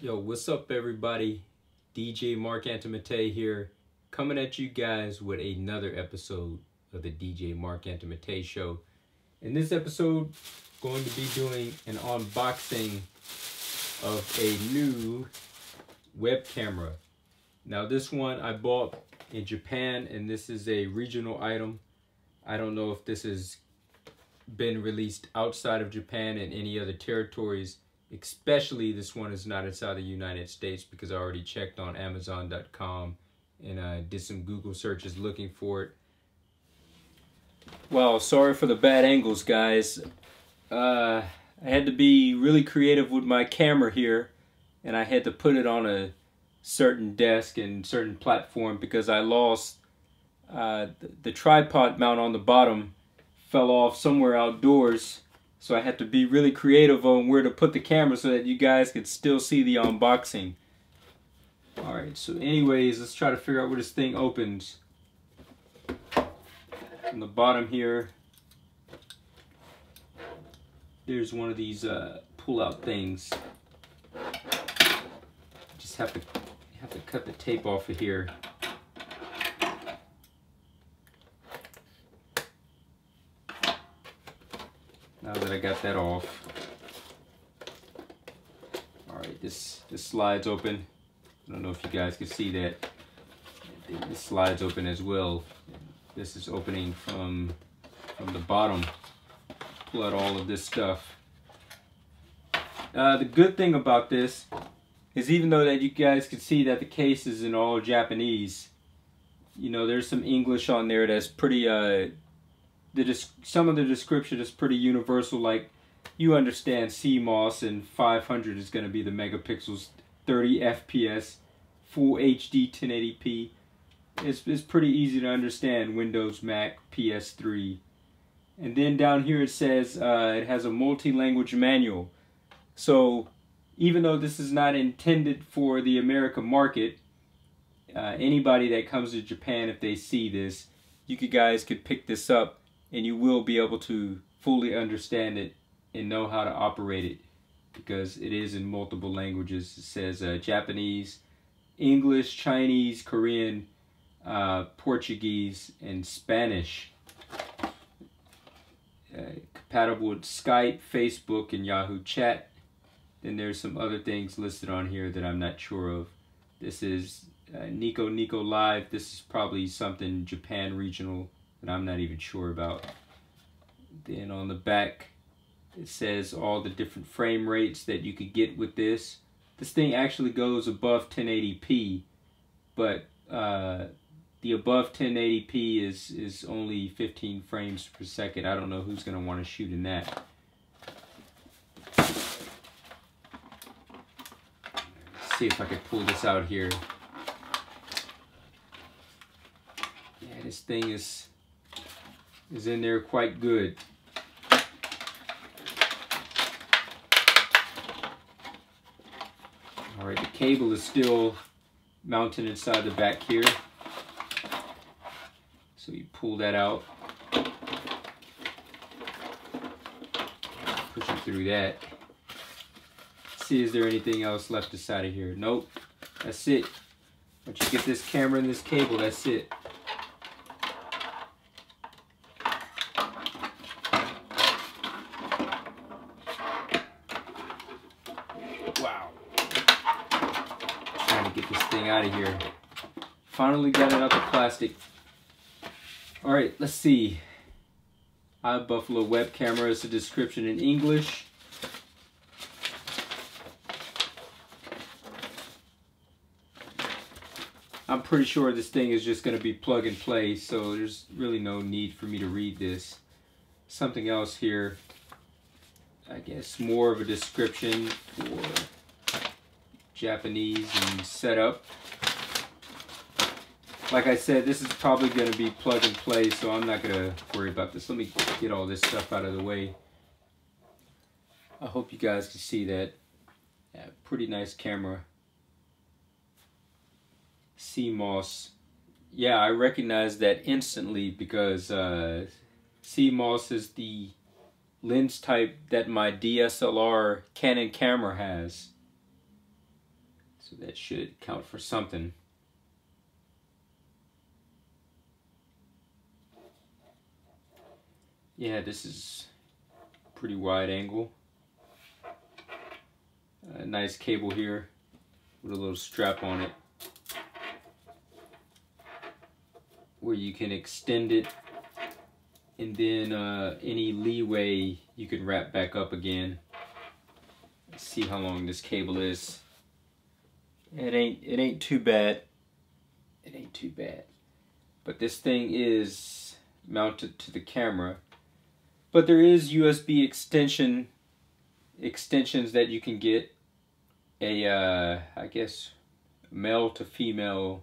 Yo, what's up everybody? DJ Marc Antomattei here, coming at you guys with another episode of the DJ Marc Antomattei Show. In this episode, going to be doing an unboxing of a new web camera. Now this one I bought in Japan, and this is a regional item. I don't know if this has been released outside of Japan and any other territories. Especially this one is not inside the United States, because I already checked on Amazon.com and I did some Google searches looking for it. Well, sorry for the bad angles, guys. I had to be really creative with my camera here, and I had to put it on a certain desk and certain platform because I lost the tripod mount on the bottom. Fell off somewhere outdoors. So I had to be really creative on where to put the camera so that you guys could still see the unboxing. Alright, so anyways, let's try to figure out where this thing opens. On the bottom here, there's one of these pull-out things. Just have to cut the tape off of here. Now that I got that off. Alright, this slides open. I don't know if you guys can see that. This slides open as well. This is opening from the bottom. Pull out all of this stuff. The good thing about this is, even though that you guys can see that the case is in all Japanese, you know, there's some English on there that's pretty some of the description is pretty universal. Like, you understand CMOS, and 500 is going to be the megapixels, 30 FPS, full HD 1080p. It's pretty easy to understand. Windows, Mac, PS3. And then down here it says it has a multi-language manual. So even though this is not intended for the American market, anybody that comes to Japan, if they see this, you guys could pick this up, and you will be able to fully understand it and know how to operate it, because it is in multiple languages. It says Japanese, English, Chinese, Korean, Portuguese, and Spanish. Compatible with Skype, Facebook, and Yahoo Chat. Then there's some other things listed on here that I'm not sure of. This is Nico Live. This is probably something Japan regional that I'm not even sure about. Then on the back it says all the different frame rates that you could get with this. This thing actually goes above 1080p, but the above 1080p is only 15 frames per second. I don't know who's going to want to shoot in that. Let's see if I can pull this out here. Yeah, this thing is in there quite good. Alright, the cable is still mounted inside the back here. So you pull that out. Push it through that. See, is there anything else left inside of here? Nope. That's it. Once you get this camera and this cable, that's it. Wow. Trying to get this thing out of here. Finally got it out the plastic. Alright, let's see. iBuffalo web camera is the description in English. I'm pretty sure this thing is just going to be plug and play, so there's really no need for me to read this. Something else here, I guess more of a description for Japanese and setup. Like I said, this is probably going to be plug and play, so I'm not going to worry about this. Let me get all this stuff out of the way. I hope you guys can see that. Yeah, pretty nice camera. CMOS. Yeah, I recognize that instantly because CMOS is the lens type that my DSLR Canon camera has. So that should count for something. Yeah, this is pretty wide angle. A nice cable here with a little strap on it where you can extend it, and then any leeway you can wrap back up again. Let's see how long this cable is. It ain't too bad. It ain't too bad. But this thing is mounted to the camera. But there is USB extensions that you can get. I guess male to female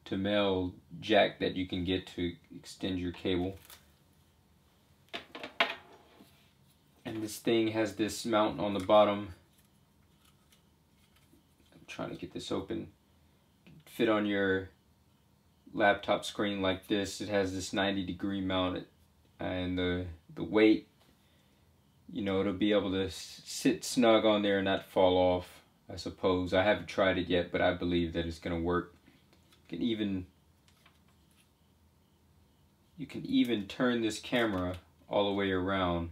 to male jack that you can get to extend your cable. And this thing has this mount on the bottom. I'm trying to get this open. Fit on your laptop screen like this. It has this 90-degree mount, and the weight, you know, it'll be able to sit snug on there and not fall off, I suppose. I haven't tried it yet, but I believe that it's gonna work. You can even turn this camera all the way around,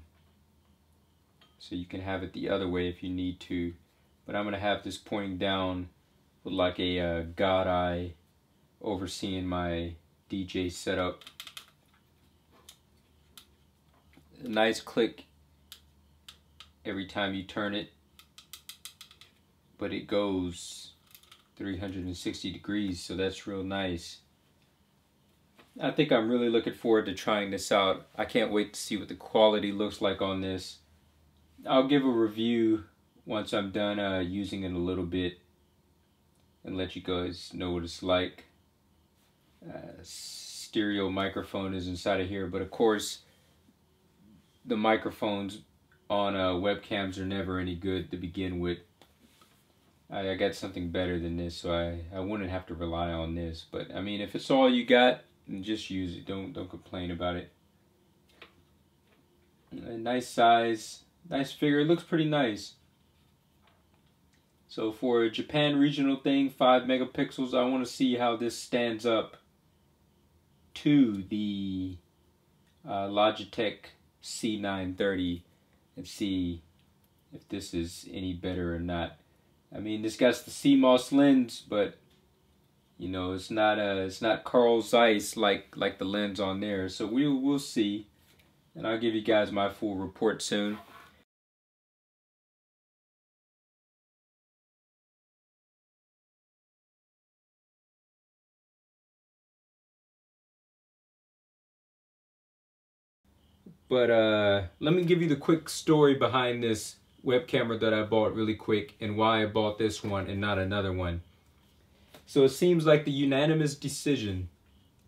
so you can have it the other way if you need to. But I'm gonna have this pointing down with like a God eye overseeing my DJ setup. A nice click every time you turn it, but it goes 360 degrees, so that's real nice. I think I'm really looking forward to trying this out. I can't wait to see what the quality looks like on this. I'll give a review once I'm done using it a little bit and let you guys know what it's like. Stereo microphone is inside of here, but of course the microphones on webcams are never any good to begin with. I got something better than this, so I wouldn't have to rely on this. But I mean, if it's all you got, just use it. Don't complain about it. A nice size, nice figure. It looks pretty nice. So for a Japan regional thing, 5 megapixels, I want to see how this stands up to the Logitech C930 and see if this is any better or not. I mean, this got the CMOS lens, but you know, it's not Carl Zeiss like the lens on there. So we'll see, and I'll give you guys my full report soon. But let me give you the quick story behind this web camera that I bought really quick, and why I bought this one and not another one. So it seems like the unanimous decision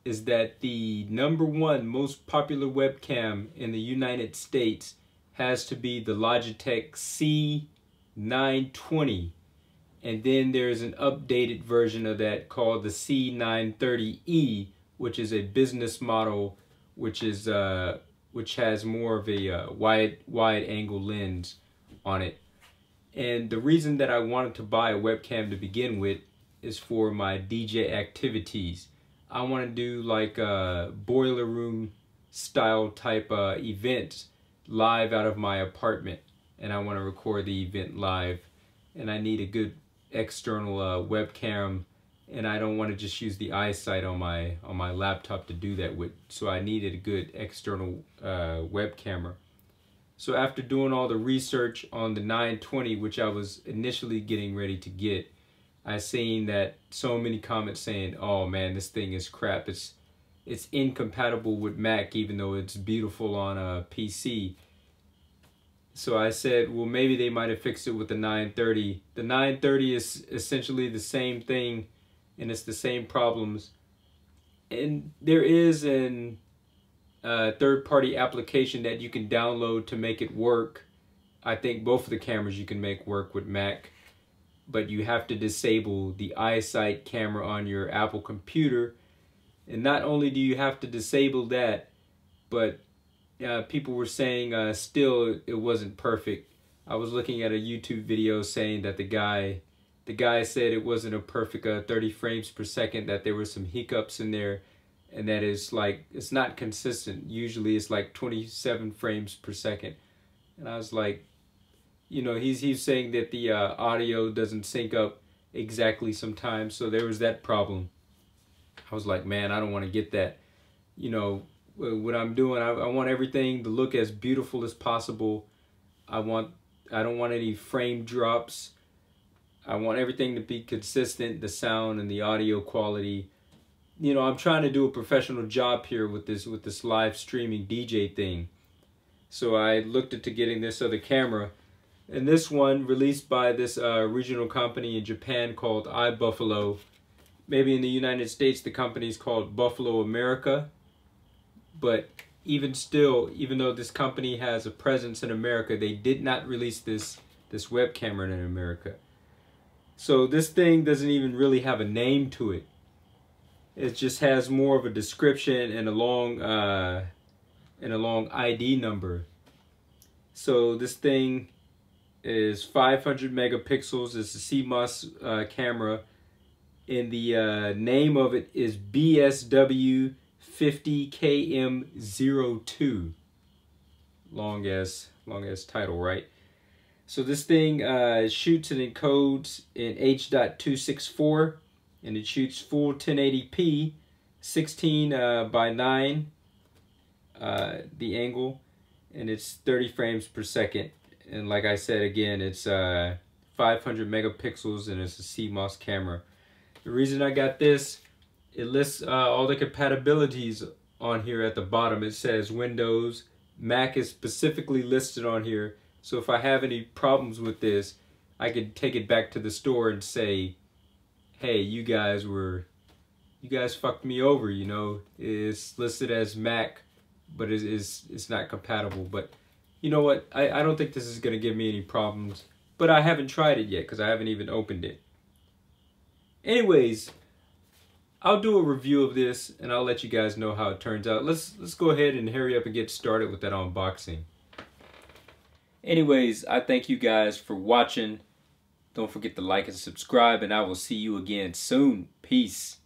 is that the #1 most popular webcam in the United States has to be the Logitech C920. And then there's an updated version of that called the C930E, which is a business model, which has more of a wide angle lens on it. And the reason that I wanted to buy a webcam to begin with is for my DJ activities. I want to do like boiler room style type events live out of my apartment, and I want to record the event live, and I need a good external webcam, and I don't want to just use the eyesight on my laptop to do that with, so I needed a good external web camera. So after doing all the research on the 920, which I was initially getting ready to get, I seen that so many comments saying, oh man, this thing is crap, it's incompatible with Mac even though it's beautiful on a PC. So I said, well, maybe they might have fixed it with the 930. The 930 is essentially the same thing, and it's the same problems. And there is an third-party application that you can download to make it work. I think both of the cameras you can make work with Mac, but you have to disable the eyesight camera on your Apple computer. And not only do you have to disable that, but people were saying still it wasn't perfect. I was looking at a YouTube video saying that the guy the guy said it wasn't a perfect 30 frames per second, that there were some hiccups in there, and that is like, it's not consistent. Usually it's like 27 frames per second. And I was like, you know, he's saying that the audio doesn't sync up exactly sometimes, so there was that problem. I was like, man, I don't want to get that. You know, what I'm doing, I want everything to look as beautiful as possible. I don't want any frame drops. I want everything to be consistent, the sound and the audio quality. You know, I'm trying to do a professional job here with this live streaming DJ thing. So I looked into getting this other camera. And this one, released by this regional company in Japan called iBuffalo. Maybe in the United States the company is called Buffalo America. But even still, even though this company has a presence in America, they did not release this web camera in America. So this thing doesn't even really have a name to it. It just has more of a description and a long ID number. So this thing is 500 megapixels. It's a CMOS camera, and the name of it is BSW50KM02. Long as title, right? So this thing shoots and encodes in H.264, and it shoots full 1080p, 16 by 9, the angle, and it's 30 frames per second. And like I said again, it's 500 megapixels, and it's a CMOS camera. The reason I got this, it lists all the compatibilities on here at the bottom. It says Windows, Mac is specifically listed on here. So if I have any problems with this, I could take it back to the store and say, hey, you guys fucked me over, you know. It's listed as Mac, but it's not compatible. But you know what? I don't think this is going to give me any problems. But I haven't tried it yet because I haven't even opened it. Anyways, I'll do a review of this and I'll let you guys know how it turns out. Let's go ahead and hurry up and get started with that unboxing. Anyways, I thank you guys for watching. Don't forget to like and subscribe, and I will see you again soon. Peace.